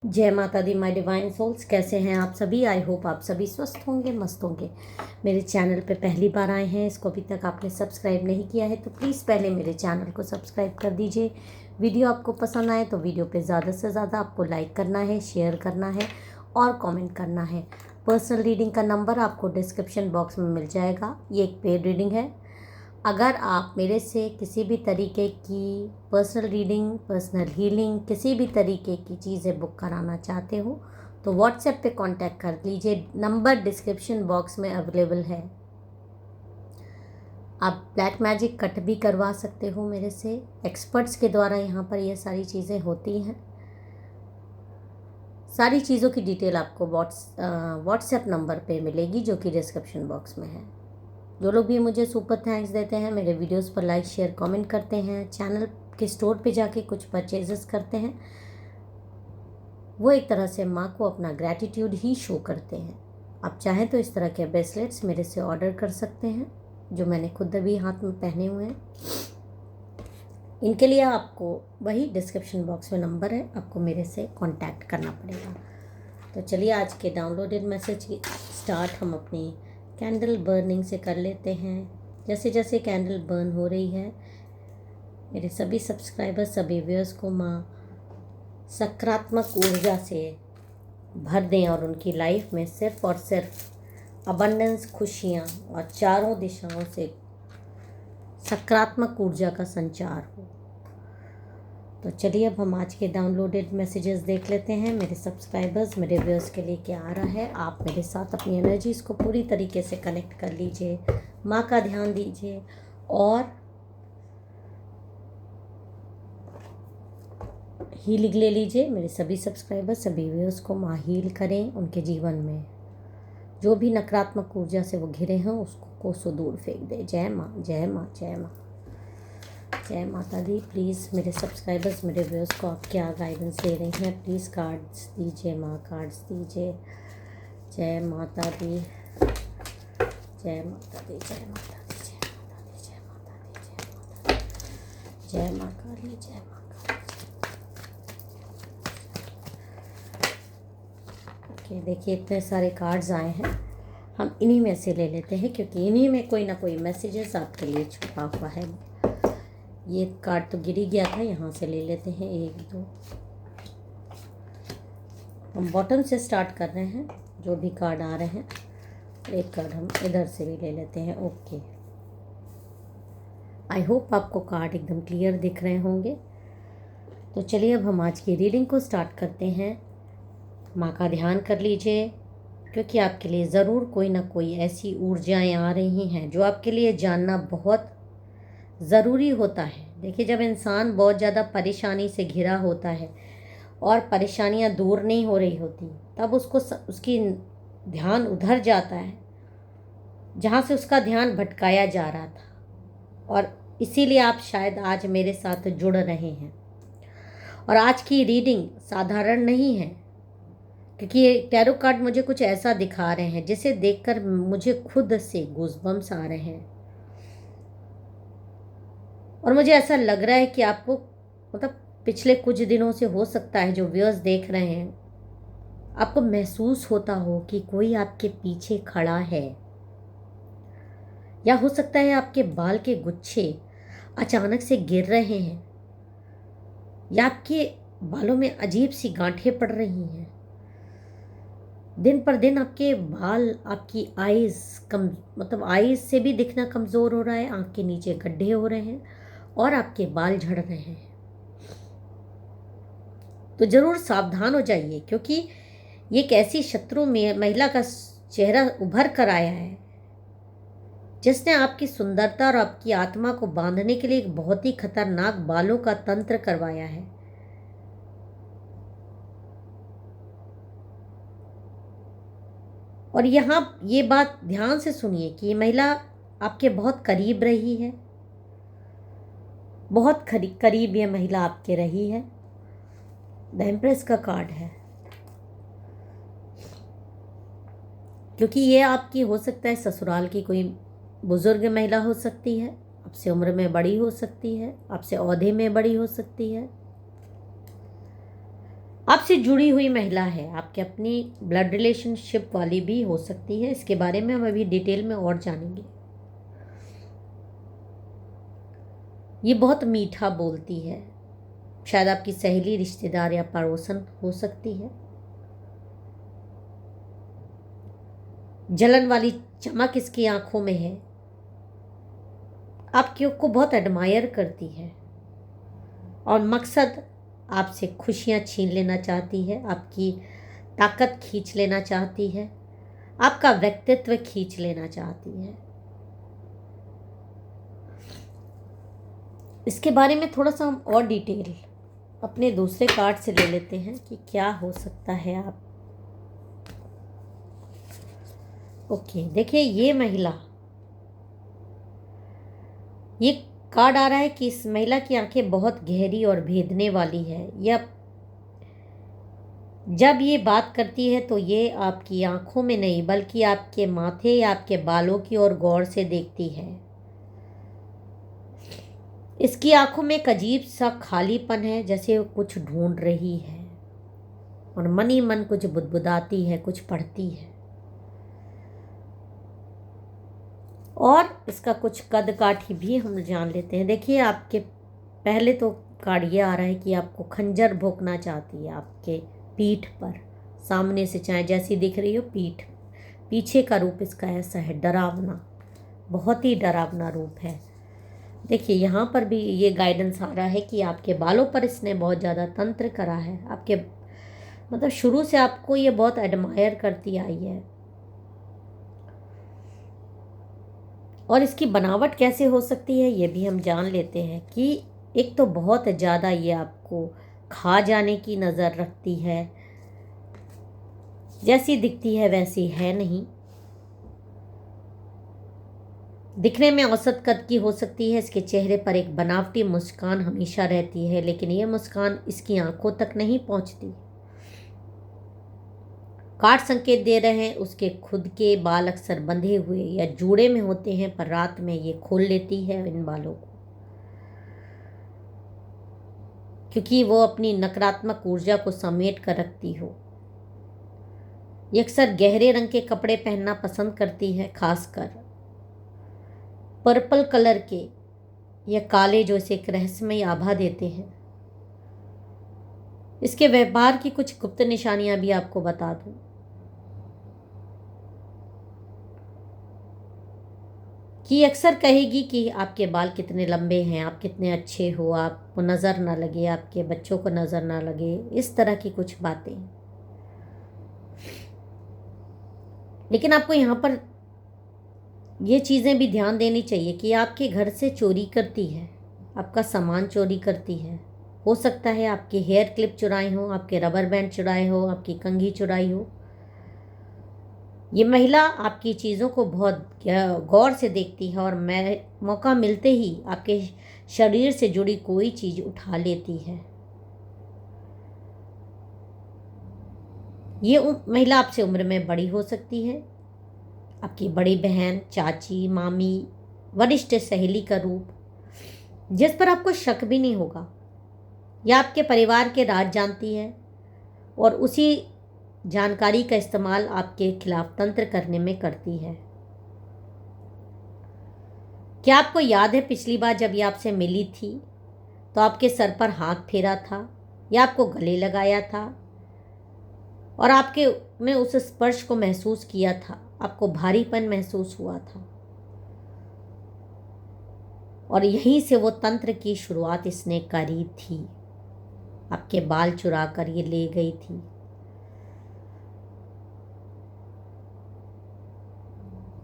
जय माता दी my divine souls. कैसे हैं आप सभी? आई होप आप सभी स्वस्थ होंगे, मस्त होंगे। मेरे चैनल पे पहली बार आए हैं, इसको अभी तक आपने सब्सक्राइब नहीं किया है तो प्लीज़ पहले मेरे चैनल को सब्सक्राइब कर दीजिए। वीडियो आपको पसंद आए तो वीडियो पे ज़्यादा से ज़्यादा आपको लाइक करना है, शेयर करना है और कॉमेंट करना है। पर्सनल रीडिंग का नंबर आपको डिस्क्रिप्शन बॉक्स में मिल जाएगा। ये एक पेड रीडिंग है। अगर आप मेरे से किसी भी तरीके की पर्सनल रीडिंग, पर्सनल हीलिंग, किसी भी तरीके की चीज़ें बुक कराना चाहते हो तो व्हाट्सएप पे कांटेक्ट कर लीजिए। नंबर डिस्क्रिप्शन बॉक्स में अवेलेबल है। आप ब्लैक मैजिक कट भी करवा सकते हो मेरे से। एक्सपर्ट्स के द्वारा यहाँ पर ये सारी चीज़ें होती हैं। सारी चीज़ों की डिटेल आपको व्हाट्सएप नंबर पे मिलेगी जो कि डिस्क्रिप्शन बॉक्स में है। जो लोग भी मुझे सुपर थैंक्स देते हैं, मेरे वीडियोस पर लाइक शेयर कमेंट करते हैं, चैनल के स्टोर पे जाके कुछ परचेजेस करते हैं, वो एक तरह से माँ को अपना ग्रैटिट्यूड ही शो करते हैं। आप चाहें तो इस तरह के ब्रेसलेट्स मेरे से ऑर्डर कर सकते हैं, जो मैंने खुद अभी हाथ में पहने हुए हैं। इनके लिए आपको वही डिस्क्रिप्शन बॉक्स में नंबर है, आपको मेरे से कांटेक्ट करना पड़ेगा। तो चलिए आज के डाउनलोडेड मैसेज की स्टार्ट हम अपनी कैंडल बर्निंग से कर लेते हैं। जैसे जैसे कैंडल बर्न हो रही है, मेरे सभी सब्सक्राइबर्स, सभी व्यूअर्स को माँ सकारात्मक ऊर्जा से भर दें और उनकी लाइफ में सिर्फ और सिर्फ अबंडेंस, खुशियाँ और चारों दिशाओं से सकारात्मक ऊर्जा का संचार हो। तो चलिए अब हम आज के डाउनलोडेड मैसेजेस देख लेते हैं। मेरे सब्सक्राइबर्स, मेरे व्यूअर्स के लिए क्या आ रहा है। आप मेरे साथ अपनी एनर्जीज़ को पूरी तरीके से कनेक्ट कर लीजिए, माँ का ध्यान दीजिए और हीलिंग ले लीजिए। मेरे सभी सब्सक्राइबर्स, सभी व्यूअर्स को माँ हील करें। उनके जीवन में जो भी नकारात्मक ऊर्जा से वो घिरे हैं उसको कोसों दूर फेंक दे। जय माँ, जय माँ, जय माँ, जय माता दी। प्लीज़ मेरे सब्सक्राइबर्स, मेरे व्यूअर्स को आप क्या गाइडेंस दे रही हैं, प्लीज़ कार्ड्स दीजिए माँ, कार्ड्स दीजिए। जय माता दी, जय माता दी, जय माता दी, जय माता दी, जय माता दी, जय माँ काली, जय माँ काली। ओके, देखिए इतने सारे कार्ड्स आए हैं, हम इन्हीं में से ले लेते हैं क्योंकि इन्हीं में कोई ना कोई मैसेजेस आपके लिए छुपा हुआ है। ये कार्ड तो गिर ही गया था, यहाँ से ले लेते हैं। एक दो, हम बॉटम से स्टार्ट कर रहे हैं। जो भी कार्ड आ रहे हैं, एक कार्ड हम इधर से भी ले लेते हैं। ओके, आई होप आपको कार्ड एकदम क्लियर दिख रहे होंगे। तो चलिए अब हम आज की रीडिंग को स्टार्ट करते हैं। माँ का ध्यान कर लीजिए क्योंकि आपके लिए ज़रूर कोई ना कोई ऐसी ऊर्जाएं आ रही हैं जो आपके लिए जानना बहुत ज़रूरी होता है। देखिए, जब इंसान बहुत ज़्यादा परेशानी से घिरा होता है और परेशानियां दूर नहीं हो रही होती, तब उसकी ध्यान उधर जाता है जहाँ से उसका ध्यान भटकाया जा रहा था। और इसीलिए आप शायद आज मेरे साथ जुड़ रहे हैं। और आज की रीडिंग साधारण नहीं है क्योंकि ये टैरो कार्ड मुझे कुछ ऐसा दिखा रहे हैं जिसे देखकर मुझे खुद से गूज़बम्स आ रहे हैं। और मुझे ऐसा लग रहा है कि आपको, मतलब पिछले कुछ दिनों से हो सकता है जो व्यूअर्स देख रहे हैं, आपको महसूस होता हो कि कोई आपके पीछे खड़ा है। या हो सकता है आपके बाल के गुच्छे अचानक से गिर रहे हैं, या आपके बालों में अजीब सी गांठें पड़ रही हैं। दिन पर दिन आपके बाल, आपकी आईज मतलब आईज से भी दिखना कमज़ोर हो रहा है, आँख के नीचे गड्ढे हो रहे हैं और आपके बाल झड़ रहे हैं। तो ज़रूर सावधान हो जाइए क्योंकि ये एक ऐसी शत्रु में महिला का चेहरा उभर कर आया है जिसने आपकी सुंदरता और आपकी आत्मा को बांधने के लिए एक बहुत ही खतरनाक बालों का तंत्र करवाया है। और यहाँ ये बात ध्यान से सुनिए कि ये महिला आपके बहुत करीब रही है, बहुत करीब ये महिला आपके रही है। द एम्प्रेस का कार्ड है क्योंकि ये आपकी हो सकता है ससुराल की कोई बुजुर्ग महिला हो सकती है, आपसे उम्र में बड़ी हो सकती है, आपसे ओहदे में बड़ी हो सकती है। आपसे जुड़ी हुई महिला है, आपके अपनी ब्लड रिलेशनशिप वाली भी हो सकती है। इसके बारे में हम अभी डिटेल में और जानेंगे। ये बहुत मीठा बोलती है, शायद आपकी सहेली, रिश्तेदार या पड़ोसन हो सकती है। जलन वाली चमक इसकी आंखों में है, आपकी को बहुत एडमायर करती है और मकसद आपसे खुशियां छीन लेना चाहती है, आपकी ताकत खींच लेना चाहती है, आपका व्यक्तित्व खींच लेना चाहती है। इसके बारे में थोड़ा सा हम और डिटेल अपने दूसरे कार्ड से ले लेते हैं कि क्या हो सकता है आप। ओके, देखिए ये महिला, ये कार्ड आ रहा है कि इस महिला की आंखें बहुत गहरी और भेदने वाली है। यह जब ये बात करती है तो ये आपकी आंखों में नहीं बल्कि आपके माथे या आपके बालों की ओर गौर से देखती है। इसकी आंखों में एक अजीब सा खालीपन है, जैसे वो कुछ ढूंढ रही है और मन ही मन कुछ बुदबुदाती है, कुछ पढ़ती है। और इसका कुछ कद काठी भी हम जान लेते हैं। देखिए आपके पहले तो कार्ड ये आ रहा है कि आपको खंजर भोंकना चाहती है आपके पीठ पर, सामने से चाहे जैसी दिख रही हो पीठ, पीछे का रूप इसका ऐसा है, डरावना, बहुत ही डरावना रूप है। देखिए यहाँ पर भी ये गाइडेंस आ रहा है कि आपके बालों पर इसने बहुत ज़्यादा तंत्र करा है। आपके मतलब शुरू से आपको ये बहुत एडमायर करती आई है। और इसकी बनावट कैसे हो सकती है ये भी हम जान लेते हैं कि एक तो बहुत ज़्यादा ये आपको खा जाने की नज़र रखती है, जैसी दिखती है वैसी है नहीं। दिखने में औसत कद की हो सकती है। इसके चेहरे पर एक बनावटी मुस्कान हमेशा रहती है, लेकिन यह मुस्कान इसकी आंखों तक नहीं पहुंचती। कार्ड संकेत दे रहे हैं उसके खुद के बाल अक्सर बंधे हुए या जूड़े में होते हैं, पर रात में ये खोल लेती है इन बालों को, क्योंकि वो अपनी नकारात्मक ऊर्जा को समेट कर रखती हो। ये अक्सर गहरे रंग के कपड़े पहनना पसंद करती है, खासकर पर्पल कलर के या काले, जो इसे एक रहस्यमय आभा देते हैं। इसके व्यवहार की कुछ गुप्त निशानियां भी आपको बता दूं कि अक्सर कहेगी कि आपके बाल कितने लंबे हैं, आप कितने अच्छे हो, आपको नज़र ना लगे, आपके बच्चों को नज़र ना लगे, इस तरह की कुछ बातें। लेकिन आपको यहाँ पर ये चीज़ें भी ध्यान देनी चाहिए कि आपके घर से चोरी करती है, आपका सामान चोरी करती है। हो सकता है आपके हेयर क्लिप चुराए हो, आपके रबर बैंड चुराए हो, आपकी कंघी चुराई हो। ये महिला आपकी चीज़ों को बहुत गौर से देखती है और मौका मिलते ही आपके शरीर से जुड़ी कोई चीज़ उठा लेती है। ये महिला आपसे उम्र में बड़ी हो सकती है, आपकी बड़ी बहन, चाची, मामी, वरिष्ठ सहेली का रूप, जिस पर आपको शक भी नहीं होगा। यह आपके परिवार के राज जानती है और उसी जानकारी का इस्तेमाल आपके खिलाफ तंत्र करने में करती है। क्या आपको याद है पिछली बार जब ये आपसे मिली थी तो आपके सर पर हाथ फेरा था या आपको गले लगाया था और आपके में उस स्पर्श को महसूस किया था, आपको भारीपन महसूस हुआ था और यहीं से वो तंत्र की शुरुआत इसने करी थी। आपके बाल चुरा कर ये ले गई थी।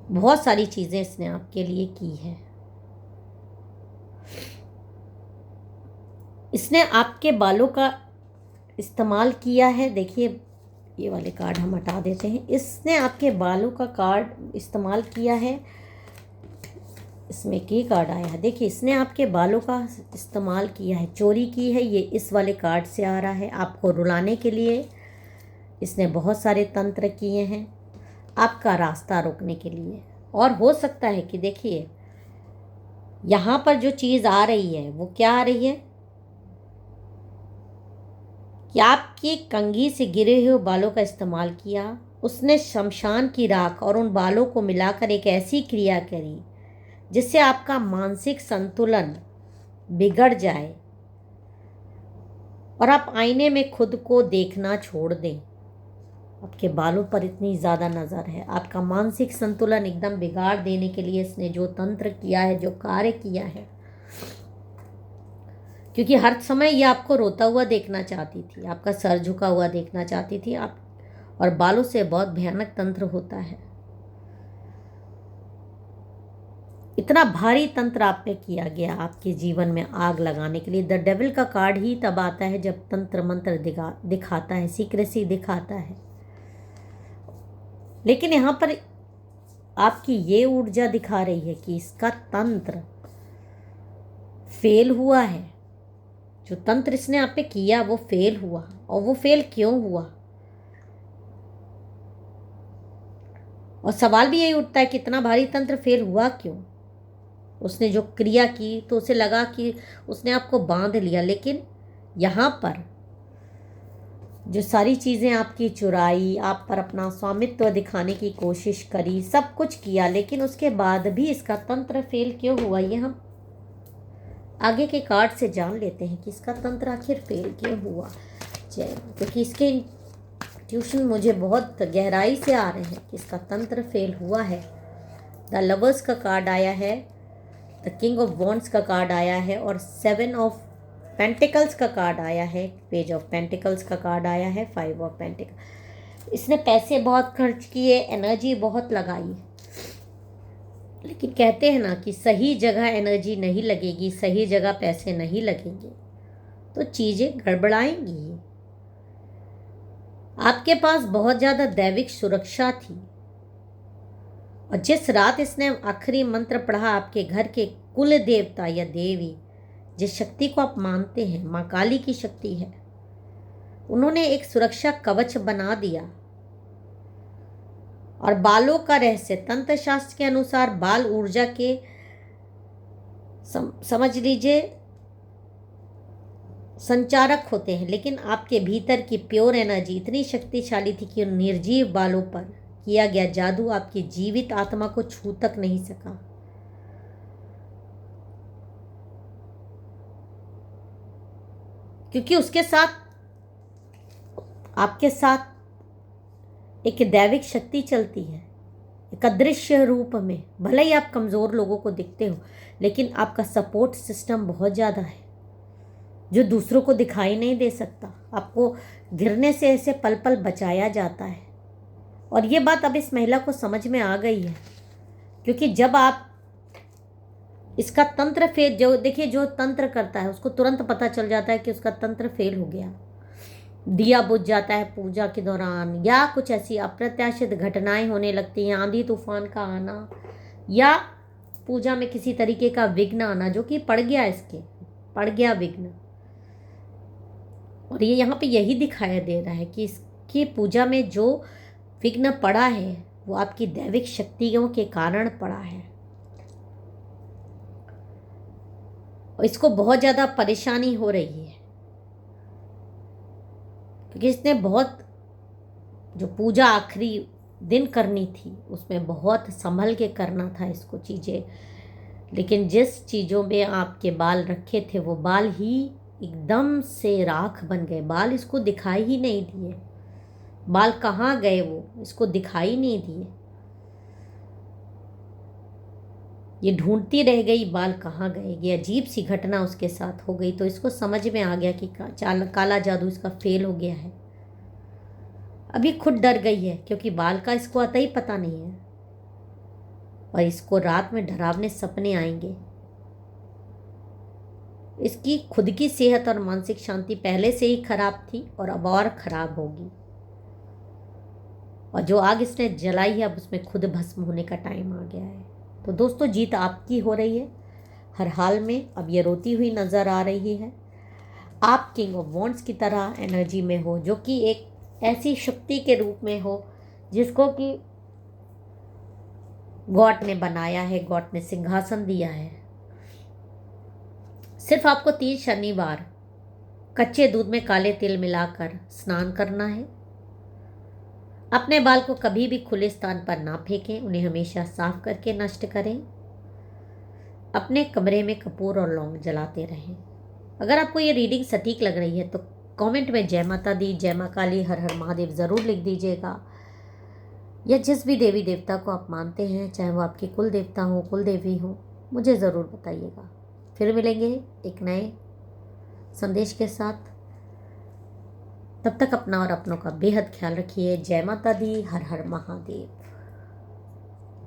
बहुत सारी चीज़ें इसने आपके लिए की है। इसने आपके बालों का इस्तेमाल किया है। देखिए ये वाले कार्ड हम हटा देते हैं। इसने आपके बालों का कार्ड इस्तेमाल किया है। इसमें की कार्ड आया है, देखिए इसने आपके बालों का इस्तेमाल किया है, चोरी की है। ये इस वाले कार्ड से आ रहा है। आपको रुलाने के लिए इसने बहुत सारे तंत्र किए हैं, आपका रास्ता रोकने के लिए। और हो सकता है कि देखिए यहाँ पर जो चीज़ आ रही है वो क्या आ रही है कि आपकी कंघी से गिरे हुए बालों का इस्तेमाल किया, उसने शमशान की राख और उन बालों को मिलाकर एक ऐसी क्रिया करी जिससे आपका मानसिक संतुलन बिगड़ जाए और आप आईने में खुद को देखना छोड़ दें। आपके बालों पर इतनी ज़्यादा नज़र है, आपका मानसिक संतुलन एकदम बिगाड़ देने के लिए इसने जो तंत्र किया है, जो कार्य किया है, क्योंकि हर समय ये आपको रोता हुआ देखना चाहती थी, आपका सर झुका हुआ देखना चाहती थी आप, और बालों से बहुत भयानक तंत्र होता है। इतना भारी तंत्र आप पे किया गया आपके जीवन में आग लगाने के लिए। द डेविल का कार्ड ही तब आता है जब तंत्र मंत्र दिखाता है, सीक्रेसी दिखाता है। लेकिन यहाँ पर आपकी ये ऊर्जा दिखा रही है कि इसका तंत्र फेल हुआ है। जो तंत्र इसने आप पे किया वो फेल हुआ, और वो फेल क्यों हुआ? और सवाल भी यही उठता है कि इतना भारी तंत्र फेल हुआ क्यों? उसने जो क्रिया की तो उसे लगा कि उसने आपको बांध लिया, लेकिन यहाँ पर जो सारी चीज़ें आपकी चुराई, आप पर अपना स्वामित्व दिखाने की कोशिश करी, सब कुछ किया, लेकिन उसके बाद भी इसका तंत्र फेल क्यों हुआ? ये हम आगे के कार्ड से जान लेते हैं कि इसका तंत्र आखिर फेल क्यों हुआ। क्योंकि इसके ट्यूशन मुझे बहुत गहराई से आ रहे हैं कि इसका तंत्र फेल हुआ है। द लवर्स का कार्ड आया है, द किंग ऑफ वॉन्ड्स का कार्ड आया है, और 7 ऑफ पेंटिकल्स का कार्ड आया है, पेज ऑफ पेंटिकल्स का कार्ड आया है, 5 ऑफ पेंटिकल। इसने पैसे बहुत खर्च किए, एनर्जी बहुत लगाई, लेकिन कहते हैं ना कि सही जगह एनर्जी नहीं लगेगी, सही जगह पैसे नहीं लगेंगे तो चीज़ें गड़बड़ाएंगी। आपके पास बहुत ज़्यादा दैविक सुरक्षा थी, और जिस रात इसने आखिरी मंत्र पढ़ा, आपके घर के कुल देवता या देवी, जिस शक्ति को आप मानते हैं, माँ काली की शक्ति है, उन्होंने एक सुरक्षा कवच बना दिया। और बालों का रहस्य, तंत्र शास्त्र के अनुसार बाल ऊर्जा के समझ लीजिए संचारक होते हैं, लेकिन आपके भीतर की प्योर एनर्जी इतनी शक्तिशाली थी कि उन निर्जीव बालों पर किया गया जादू आपकी जीवित आत्मा को छू तक नहीं सका। क्योंकि उसके साथ, आपके साथ एक दैविक शक्ति चलती है, एक अदृश्य रूप में। भले ही आप कमज़ोर लोगों को दिखते हो, लेकिन आपका सपोर्ट सिस्टम बहुत ज़्यादा है जो दूसरों को दिखाई नहीं दे सकता। आपको गिरने से ऐसे पल पल बचाया जाता है। और ये बात अब इस महिला को समझ में आ गई है, क्योंकि जब आप इसका तंत्र फेल, जो देखिए जो तंत्र करता है उसको तुरंत पता चल जाता है कि उसका तंत्र फेल हो गया। दिया बुझ जाता है पूजा के दौरान, या कुछ ऐसी अप्रत्याशित घटनाएं होने लगती हैं, आंधी तूफान का आना, या पूजा में किसी तरीके का विघ्न आना, जो कि पड़ गया विघ्न। और ये यहाँ पे यही दिखाया दे रहा है कि इसकी पूजा में जो विघ्न पड़ा है वो आपकी दैविक शक्तियों के कारण पड़ा है, और इसको बहुत ज़्यादा परेशानी हो रही है, क्योंकि इसने बहुत, जो पूजा आखिरी दिन करनी थी उसमें बहुत संभल के करना था इसको चीज़ें, लेकिन जिस चीज़ों में आपके बाल रखे थे वो बाल ही एकदम से राख बन गए। बाल इसको दिखाई ही नहीं दिए, बाल कहाँ गए वो इसको दिखाई नहीं दिए। ये ढूंढती रह गई बाल कहाँ गए। ये अजीब सी घटना उसके साथ हो गई, तो इसको समझ में आ गया कि काला जादू इसका फेल हो गया है। अभी खुद डर गई है, क्योंकि बाल का इसको आता ही पता नहीं है, और इसको रात में डरावने सपने आएंगे। इसकी खुद की सेहत और मानसिक शांति पहले से ही खराब थी, और अब और खराब होगी। और जो आग इसने जलाई है अब उसमें खुद भस्म होने का टाइम आ गया है। तो दोस्तों, जीत आपकी हो रही है हर हाल में। अब ये रोती हुई नज़र आ रही है। आप किंग ऑफ वॉन्ड्स की तरह एनर्जी में हो, जो कि एक ऐसी शक्ति के रूप में हो जिसको कि गॉड ने बनाया है, गॉड ने सिंहासन दिया है। सिर्फ आपको 3 शनिवार कच्चे दूध में काले तिल मिलाकर स्नान करना है। अपने बाल को कभी भी खुले स्थान पर ना फेंकें, उन्हें हमेशा साफ करके नष्ट करें। अपने कमरे में कपूर और लौंग जलाते रहें। अगर आपको ये रीडिंग सटीक लग रही है तो कमेंट में जय माता दी, जय माँ काली, हर हर महादेव ज़रूर लिख दीजिएगा। या जिस भी देवी देवता को आप मानते हैं, चाहे वो आपके कुल देवता हो, कुल देवी हो, मुझे ज़रूर बताइएगा। फिर मिलेंगे एक नए संदेश के साथ। तब तक अपना और अपनों का बेहद ख्याल रखिए। जय माता दी, हर हर महादेव।